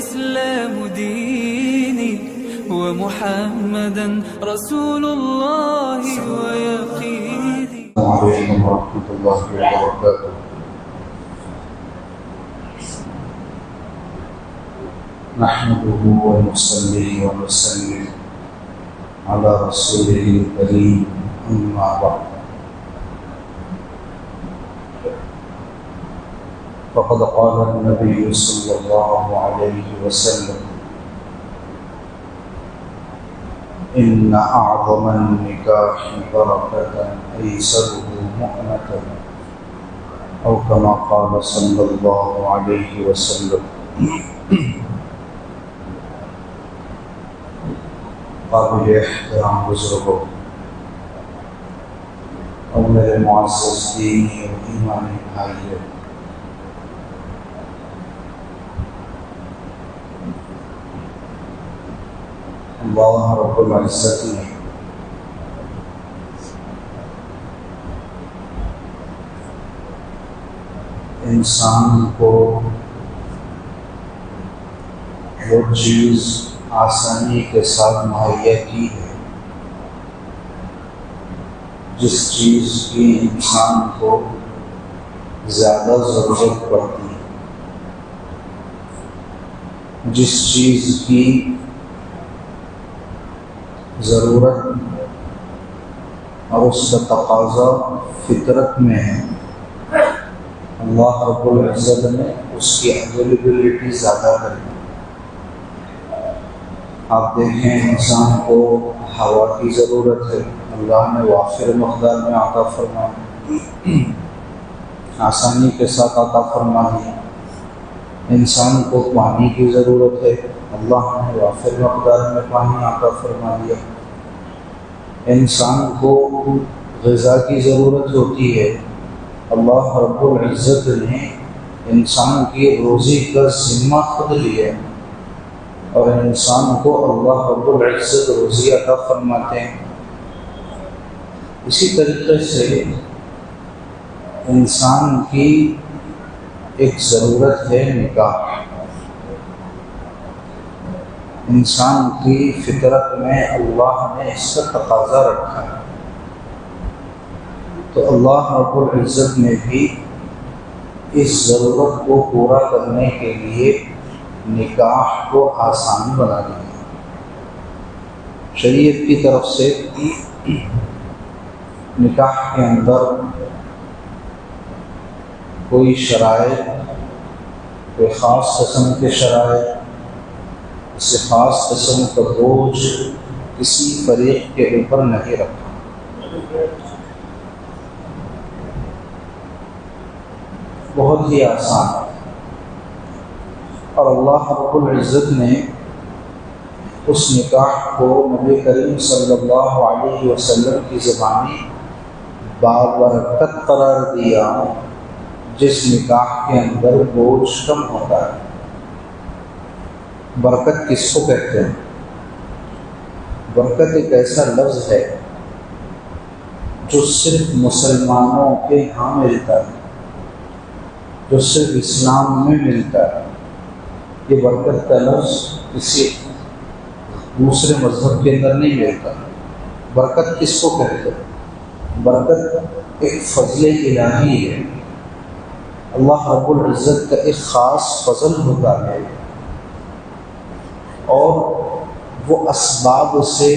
والإسلام ديني ومحمدا رسول الله ويقيني. السلام عليكم ورحمة الله وبركاته. نحمده ونصلي ونسلم على رسوله الكريم، أما بعد، فقد قال النبي صلى الله عليه وسلم: إن أعظم النكاح بركة أيسره مؤنة، أو كما قال صلى الله عليه وسلم. قابل احترام بزرگوں اور میرے معزز دینی اور ایمانی بھائیوں، اللہ رب العزت نے انسان کو وہ چیز آسانی کے ساتھ مہیا کی ہے جس چیز کی انسان کو زیادہ ضرورت پڑتی ہے، جس چیز کی ضرورت اور اس کا تقاضا فطرت میں ہے، اللہ رب العزت نے اس کی اویلیبلٹی زیادہ کری۔ آپ دیکھیں، انسان کو ہوا کی ضرورت ہے، اللہ نے وافر مقدار میں عطا فرما آسانی کے ساتھ عطا فرما دی۔ انسان کو پانی کی ضرورت ہے، اللہ نے وافر مقدار میں پانی عطا فرما دیا۔ انسان کو غذا کی ضرورت ہوتی ہے، اللہ رب العزت نے انسان کی روزی کا ذمہ خود لیا اور انسان کو اللہ رب العزت روزی عطا فرماتے ہیں۔ اسی طریقے سے انسان کی ایک ضرورت ہے نکاح۔ انسان کی فطرت میں اللہ نے اس کا تقاضا رکھا ہے، تو اللہ رب العزت نے بھی اس ضرورت کو پورا کرنے کے لیے نکاح کو آسان بنا دیا۔ شریعت کی طرف سے نکاح کے اندر کوئی شرائط، کوئی خاص قسم کے شرائط، اس خاص قسم کا بوجھ کسی فریق کے اوپر نہیں رکھا۔ بہت ہی آسان، اور اللہ رب العزت نے اس نکاح کو نبی کریم صلی اللہ علیہ وسلم کی زبانی بابرکت قرار دیا، جس نکاح کے اندر بوجھ کم ہوتا ہے۔ برکت کس کو کہتے ہیں؟ برکت ایک ایسا لفظ ہے جو صرف مسلمانوں کے ہاں ملتا ہے، جو صرف اسلام میں ملتا ہے۔ یہ برکت کا لفظ کسی دوسرے مذہب کے اندر نہیں ملتا۔ برکت کس کو کہتے ہیں؟ برکت ایک فضل الہی ہے، اللہ رب العزت کا ایک خاص فضل ہوتا ہے، اور وہ اسباب سے،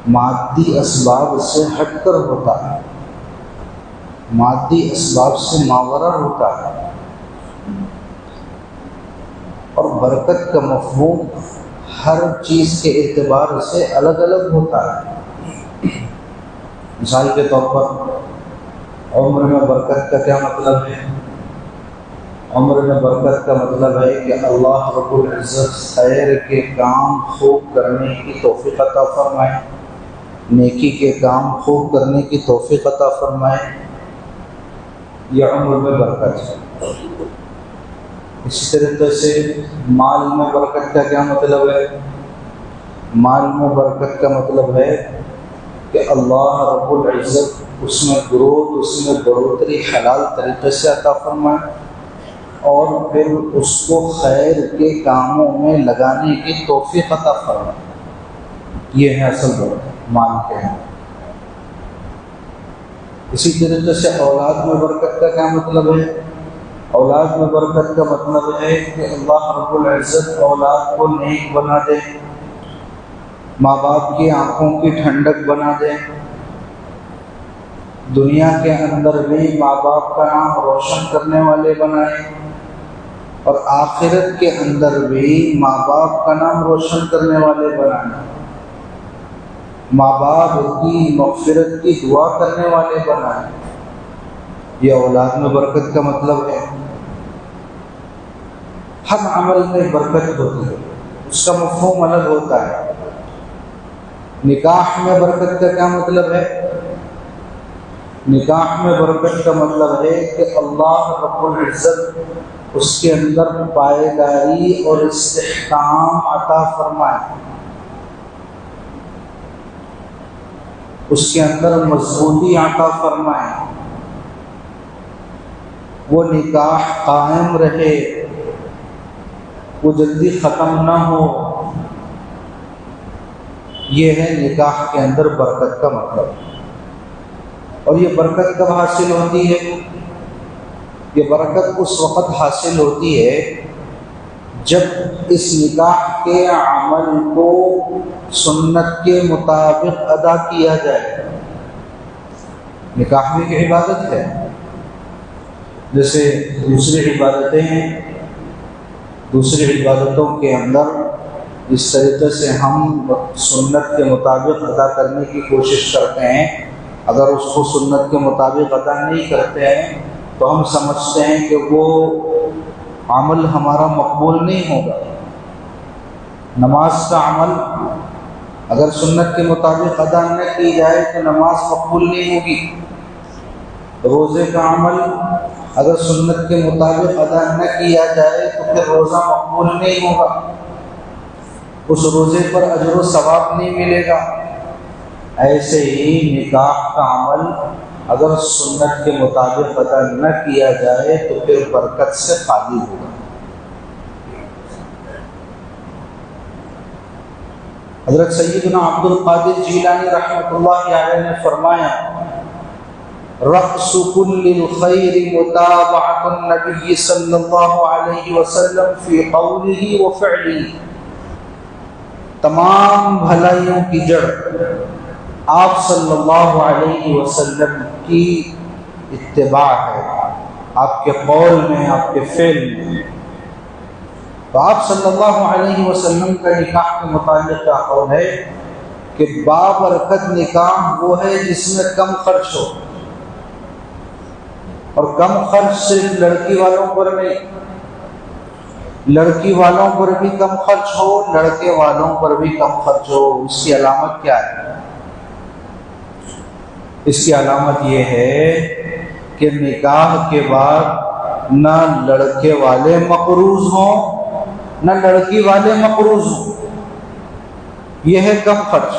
مادی اسباب سے ہٹ کر ہوتا ہے، مادی اسباب سے ماورا ہوتا ہے۔ اور برکت کا مفہوم ہر چیز کے اعتبار سے الگ الگ ہوتا ہے۔ مثال کے طور پر عمر میں برکت کا کیا مطلب ہے؟ عمر میں برکت کا مطلب ہے کہ اللہ رب العزت خیر کے کام خوب کرنے کی توفیق عطا فرمائے، نیکی کے کام خوب کرنے کی توفیق عطا فرمائے، یہ عمر میں برکت ہے۔ اسی طریقے سے مال میں برکت کا کیا مطلب ہے؟ مال میں برکت کا مطلب ہے کہ اللہ رب العزت اس میں گروتھ، اس میں بڑھوتری حلال طریقے سے عطا فرمائے۔ اور پھر اس کو خیر کے کاموں میں لگانے کی توفیق عطا فرما. یہ ہے اصل برکت مان کے ہیں. اسی طریقے سے اولاد میں برکت کا کیا مطلب ہے؟ اولاد میں برکت کا مطلب ہے کہ اللہ رب العزت اولاد کو نیک بنا دے، ماں باپ کی آنکھوں کی ٹھنڈک بنا دے، دنیا کے اندر بھی ماں باپ کا نام روشن کرنے والے بنائے، اور آخرت کے اندر بھی ماں باپ کا نام روشن کرنے والے بنائے، ماں باپ کی مغفرت کی دعا کرنے والے بنائے. یہ اولاد میں برکت کا مطلب ہے. ہر عمل میں برکت ہوتی ہے، اس کا مفہوم الگ ہوتا ہے. نکاح میں برکت کا کیا مطلب ہے؟ نکاح میں برکت کا مطلب ہے کہ اللہ رب العزت اس کے اندر پائیداری اور استحکام عطا فرمائے، اس کے اندر مضبوطی عطا فرمائے، وہ نکاح قائم رہے، وہ جلدی ختم نہ ہو. یہ ہے نکاح کے اندر برکت کا مطلب. اور یہ برکت کب حاصل ہوتی ہے؟ یہ برکت اس وقت حاصل ہوتی ہے جب اس نکاح کے عمل کو سنت کے مطابق ادا کیا جائے. نکاح بھی ایک عبادت ہے، جیسے دوسری عبادتیں ہیں. دوسری عبادتوں کے اندر جس طریقے سے ہم سنت کے مطابق ادا کرنے کی کوشش کرتے ہیں، اگر اس کو سنت کے مطابق ادا نہیں کرتے ہیں تو ہم سمجھتے ہیں کہ وہ عمل ہمارا مقبول نہیں ہوگا. نماز کا عمل اگر سنت کے مطابق ادا نہ کی جائے تو نماز مقبول نہیں ہوگی. روزے کا عمل اگر سنت کے مطابق ادا نہ کیا جائے تو پھر روزہ مقبول نہیں ہوگا، اس روزے پر اجر و ثواب نہیں ملے گا. ایسے ہی نکاح کا عمل اگر سنت کے مطابق ادا نہ کیا جائے تو پھر برکت سے خالی ہوگا. حضرت سیدنا عبد القادر جیلانی رحمۃ اللہ علیہ نے فرمایا، رأس كل الخير متابعة النبي صلی اللہ علیہ وسلم فی قوله وفعله. تمام بھلائیوں کی جڑ آپ صلی اللہ علیہ وسلم کی اتباع ہے، آپ کے قول میں، آپ کے فعل میں. تو آپ صلی اللہ علیہ وسلم کا نکاح کے متعلق کا قول ہے کہ بابرکت نکاح وہ ہے جس میں کم خرچ ہو، اور کم خرچ صرف لڑکی والوں پر نہیں، لڑکی والوں پر بھی کم خرچ ہو، لڑکے والوں پر بھی کم خرچ ہو. اس کی علامت کیا ہے؟ اس کی علامت یہ ہے کہ نکاح کے بعد نہ لڑکے والے مقروض ہوں نہ لڑکی والے مقروض ہوں. یہ ہے کم خرچ.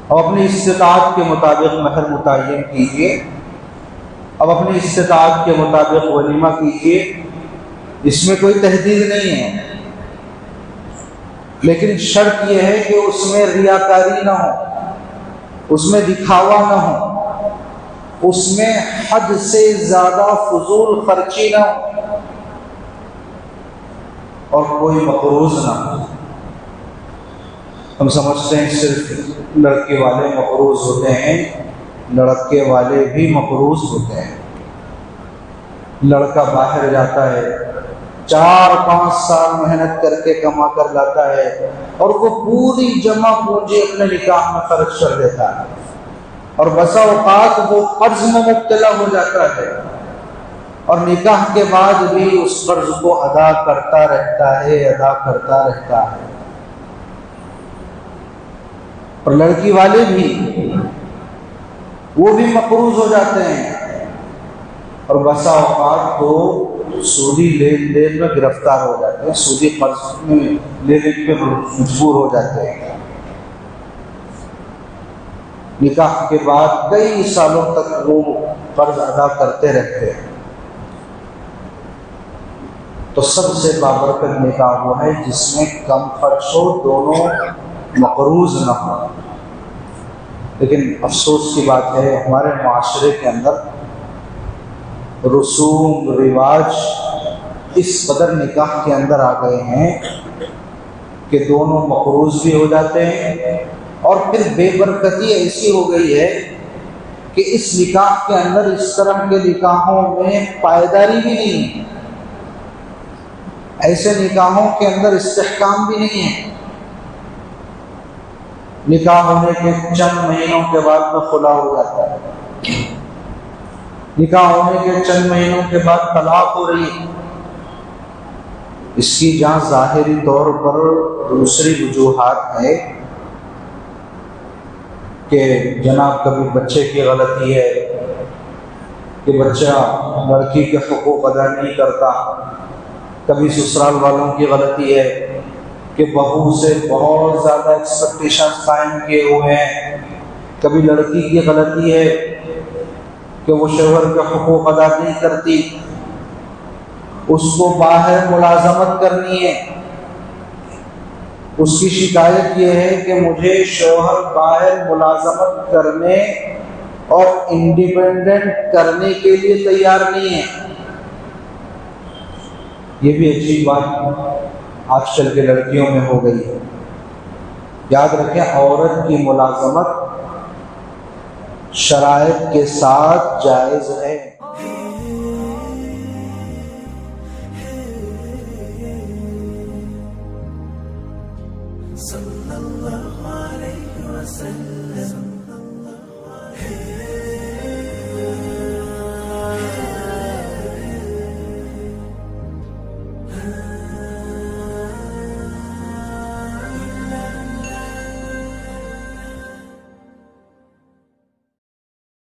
اب اپنی استطاعت کے مطابق مہر متعین کیجیے، اب اپنی استطاعت کے مطابق ولیمہ کیجیے، اس میں کوئی تحدید نہیں ہے، لیکن شرط یہ ہے کہ اس میں ریاکاری نہ ہو، اس میں دکھاوا نہ ہو، اس میں حد سے زیادہ فضول خرچی نہ ہو، اور کوئی مقروض نہ ہو. ہم سمجھتے ہیں صرف لڑکے والے مقروض ہوتے ہیں، لڑکے والے بھی مقروض ہوتے ہیں. لڑکا باہر جاتا ہے، 4-5 سال محنت کر کے کما کر لاتا ہے، اور وہ پوری جمع پونجی اپنے نکاح میں خرچ کر دیتا ہے، اور بسا اوقات وہ قرض میں مبتلا ہو جاتا ہے، اور نکاح کے بعد بھی اس قرض کو ادا کرتا رہتا ہے. اور لڑکی والے بھی وہ بھی مقروض ہو جاتے ہیں، اور بسا اوقات تو سودی لین دین میں گرفتار ہو جاتے ہیں، سودی قرض میں لینے پہ مجبور ہو جاتے ہیں. نکاح کے بعد کئی سالوں تک وہ قرض ادا کرتے رہتے ہیں. تو سب سے بابرکت نکاح وہ ہے جس میں کم خرچ ہو، دونوں مقروض نہ ہو۔ لیکن افسوس کی بات ہے ہمارے معاشرے کے اندر رسوم رواج اس قدر نکاح کے اندر آ گئے ہیں کہ دونوں مقروض بھی ہو جاتے ہیں، اور پھر بے برکتی ایسی ہو گئی ہے کہ اس نکاح کے اندر اس طرح کے نکاحوں میں پائیداری بھی نہیں ہے، ایسے نکاحوں کے اندر استحکام بھی نہیں ہے۔ نکاح ہونے کے چند مہینوں کے بعد میں خلا ہو جاتا ہے، نکاح ہونے کے چند مہینوں کے بعد طلاق ہو رہی ہے۔ اس کی جہاں ظاہری طور پر دوسری وجوہات ہے کہ جناب کبھی بچے کی غلطی ہے کہ بچہ لڑکی کے حقوق ادا نہیں کرتا، کبھی سسرال والوں کی غلطی ہے کہ بہو سے بہت زیادہ ایکسپیکٹیشن قائم کیے ہوئے ہیں، کبھی لڑکی کی غلطی ہے کہ وہ شوہر کے حقوق ادا نہیں کرتی، اس کو باہر ملازمت کرنی ہے، اس کی شکایت یہ ہے کہ مجھے شوہر باہر ملازمت کرنے اور انڈیپینڈنٹ کرنے کے لیے تیار نہیں ہے۔ یہ بھی اچھی بات آج کل کے لڑکیوں میں ہو گئی ہے۔ یاد رکھیں عورت کی ملازمت شرائط کے ساتھ جائز ہے۔ صلی اللہ علیہ وسلم ہے۔